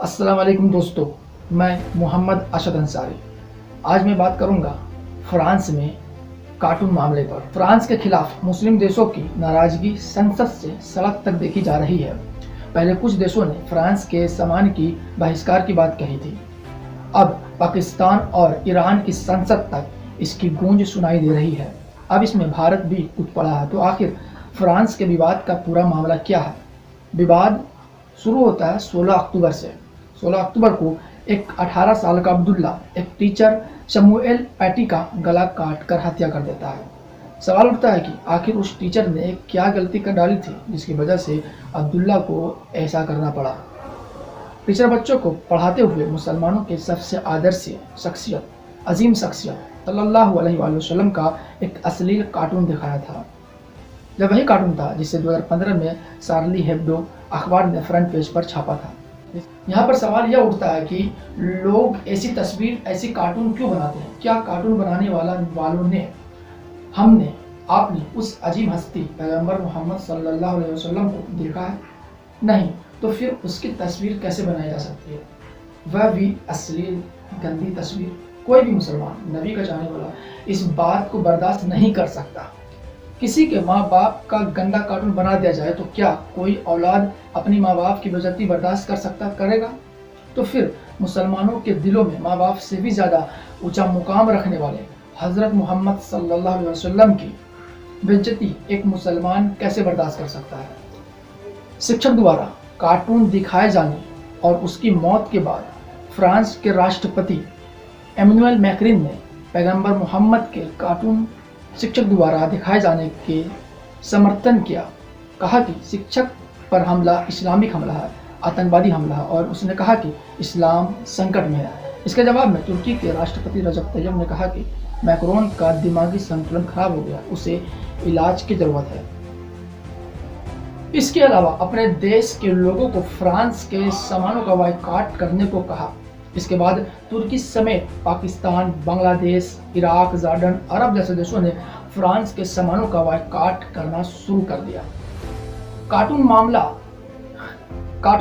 अस्सलाम वालेकुम दोस्तों, मैं मोहम्मद अशद अंसारी। आज मैं बात करूंगा फ्रांस में कार्टून मामले पर। फ्रांस के खिलाफ मुस्लिम देशों की नाराजगी संसद से सड़क तक देखी जा रही है। पहले कुछ देशों ने फ्रांस के सामान की बहिष्कार की बात कही थी। अब पाकिस्तान और ईरान की संसद तक इसकी गूंज सुनाई दे रही है। अब इसमें भारत भी कूद पड़ा है। तो आखिर फ्रांस के विवाद का पूरा मामला क्या है? विवाद शुरू होता है 16 अक्टूबर से। 16 अक्टूबर को एक 18 साल का अब्दुल्ला एक टीचर शमूएल पैटी का गला काट कर हत्या कर देता है। सवाल उठता है कि आखिर उस टीचर ने क्या गलती कर डाली थी जिसकी वजह से अब्दुल्ला को ऐसा करना पड़ा। टीचर बच्चों को पढ़ाते हुए मुसलमानों के सबसे आदर्श शख्सियत, अजीम शख्सियत सल्लल्लाहु अलैहि वसल्लम का एक अश्लील कार्टून दिखाया था। यह वही कार्टून था जिसे 2015 में शार्ली हेब्डो अखबार ने फ्रंट पेज पर छापा था। यहाँ पर सवाल यह उठता है कि लोग ऐसी तस्वीर, ऐसी कार्टून क्यों बनाते हैं? क्या कार्टून बनाने वालों ने, हमने, आपने उस अजीम हस्ती पैगंबर मोहम्मद सल्लल्लाहु अलैहि वसल्लम को देखा है? नहीं, तो फिर उसकी तस्वीर कैसे बनाई जा सकती है? वह भी अश्लील, गंदी तस्वीर। कोई भी मुसलमान, नबी का चाहने वाला इस बात को बर्दाश्त नहीं कर सकता। किसी के माँ बाप का गंदा कार्टून बना दिया जाए तो क्या कोई औलाद अपनी माँ बाप की बेइज्जती बर्दाश्त करेगा? तो फिर मुसलमानों के दिलों में माँ बाप से भी ज़्यादा ऊंचा मुकाम रखने वाले हज़रत मोहम्मद सल्लल्लाहु अलैहि वसल्लम की बेइज्जती एक मुसलमान कैसे बर्दाश्त कर सकता है? शिक्षक द्वारा कार्टून दिखाए जाने और उसकी मौत के बाद फ्रांस के राष्ट्रपति एमेनुएल मैक्रीन ने पैगंबर मोहम्मद के कार्टून शिक्षक द्वारा दिखाए जाने के समर्थन किया। कहा कि शिक्षक पर हमला इस्लामिक हमला है, आतंकवादी हमला है, और उसने कहा कि इस्लाम संकट में है। इसके जवाब में तुर्की के राष्ट्रपति रजब तैयब ने कहा कि मैक्रोन का दिमागी संतुलन खराब हो गया, उसे इलाज की जरूरत है। इसके अलावा अपने देश के लोगों को फ्रांस के सामानों का बायकॉट करने को कहा। इसके बाद तुर्की समेत पाकिस्तान, बांग्लादेश, इराक, जॉर्डन, अरब जैसे देशों ने फ्रांस के सामानों का बायकॉट करना शुरू कर दिया। कार्टून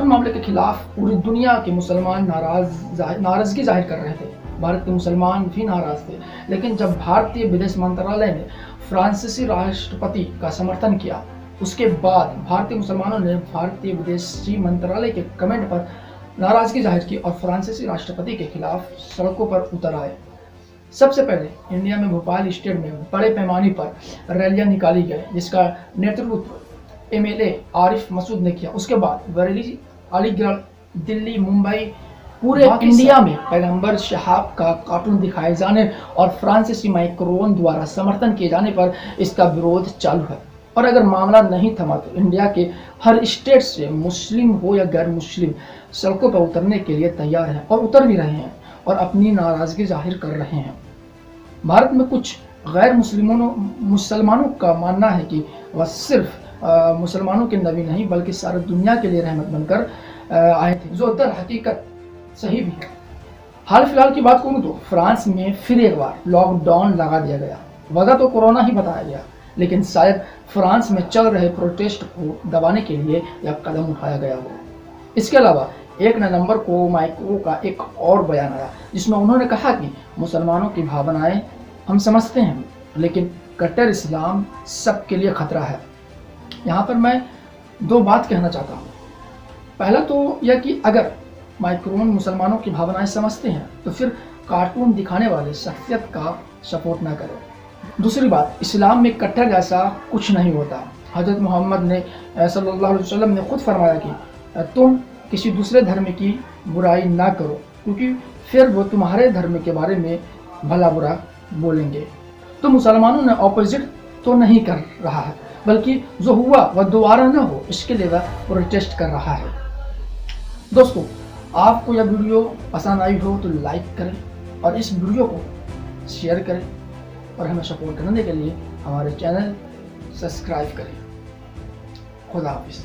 मामले के खिलाफ पूरी दुनिया के मुसलमान नाराजगी जाहिर कर रहे थे। भारत के मुसलमान भी नाराज थे, लेकिन जब भारतीय विदेश मंत्रालय ने फ्रांसीसी राष्ट्रपति का समर्थन किया, उसके बाद भारतीय मुसलमानों ने भारतीय विदेश मंत्रालय के कमेंट पर नाराजगी जाहिर की और फ्रांसीसी राष्ट्रपति के खिलाफ सड़कों पर उतर आए। सबसे पहले इंडिया में भोपाल स्टेट में बड़े पैमाने पर रैलियां निकाली गई, जिसका नेतृत्व एमएलए आरिफ मसूद ने किया। उसके बाद बरेली, अलीगढ़, दिल्ली, मुंबई, पूरे इंडिया में पैगंबर साहब का कार्टून दिखाए जाने और फ्रांसीसी मैक्रोन द्वारा समर्थन किए जाने पर इसका विरोध चालू है। और अगर मामला नहीं थमा तो इंडिया के हर स्टेट से मुस्लिम हो या गैर मुस्लिम सड़कों पर उतरने के लिए तैयार हैं और उतर भी रहे हैं और अपनी नाराजगी जाहिर कर रहे हैं। भारत में कुछ गैर मुसलमानों का मानना है कि वह सिर्फ मुसलमानों के नबी नहीं बल्कि सारी दुनिया के लिए रहमत बनकर आए थे, जो दर हकीकत सही भी है। हाल फिलहाल की बात करूँ तो फ्रांस में फिर एक बार लॉकडाउन लगा दिया गया। वजह तो कोरोना ही बताया गया, लेकिन शायद फ्रांस में चल रहे प्रोटेस्ट को दबाने के लिए यह कदम उठाया गया हो। इसके अलावा 1 नवंबर को मैक्रों का एक और बयान आया, जिसमें उन्होंने कहा कि मुसलमानों की भावनाएं हम समझते हैं, लेकिन कट्टर इस्लाम सबके लिए खतरा है। यहाँ पर मैं 2 बात कहना चाहता हूँ। पहला तो यह कि अगर मैक्रोन मुसलमानों की भावनाएं समझते हैं तो फिर कार्टून दिखाने वाले शख्सियत का सपोर्ट ना करें। दूसरी बात, इस्लाम में कट्टर जैसा कुछ नहीं होता। हज़रत मोहम्मद ने सल्लल्लाहु अलैहि वसल्लम ने खुद फरमाया कि तुम किसी दूसरे धर्म की बुराई ना करो, क्योंकि फिर वो तुम्हारे धर्म के बारे में भला बुरा बोलेंगे। तो मुसलमानों ने ऑपोजिट तो नहीं कर रहा है, बल्कि जो हुआ वह दोबारा ना हो इसके लिए वह प्रोटेस्ट कर रहा है। दोस्तों, आपको यह वीडियो पसंद आई हो तो लाइक करें और इस वीडियो को शेयर करें और हमें सपोर्ट करने के लिए हमारे चैनल सब्सक्राइब करें। खुदा हाफिज़।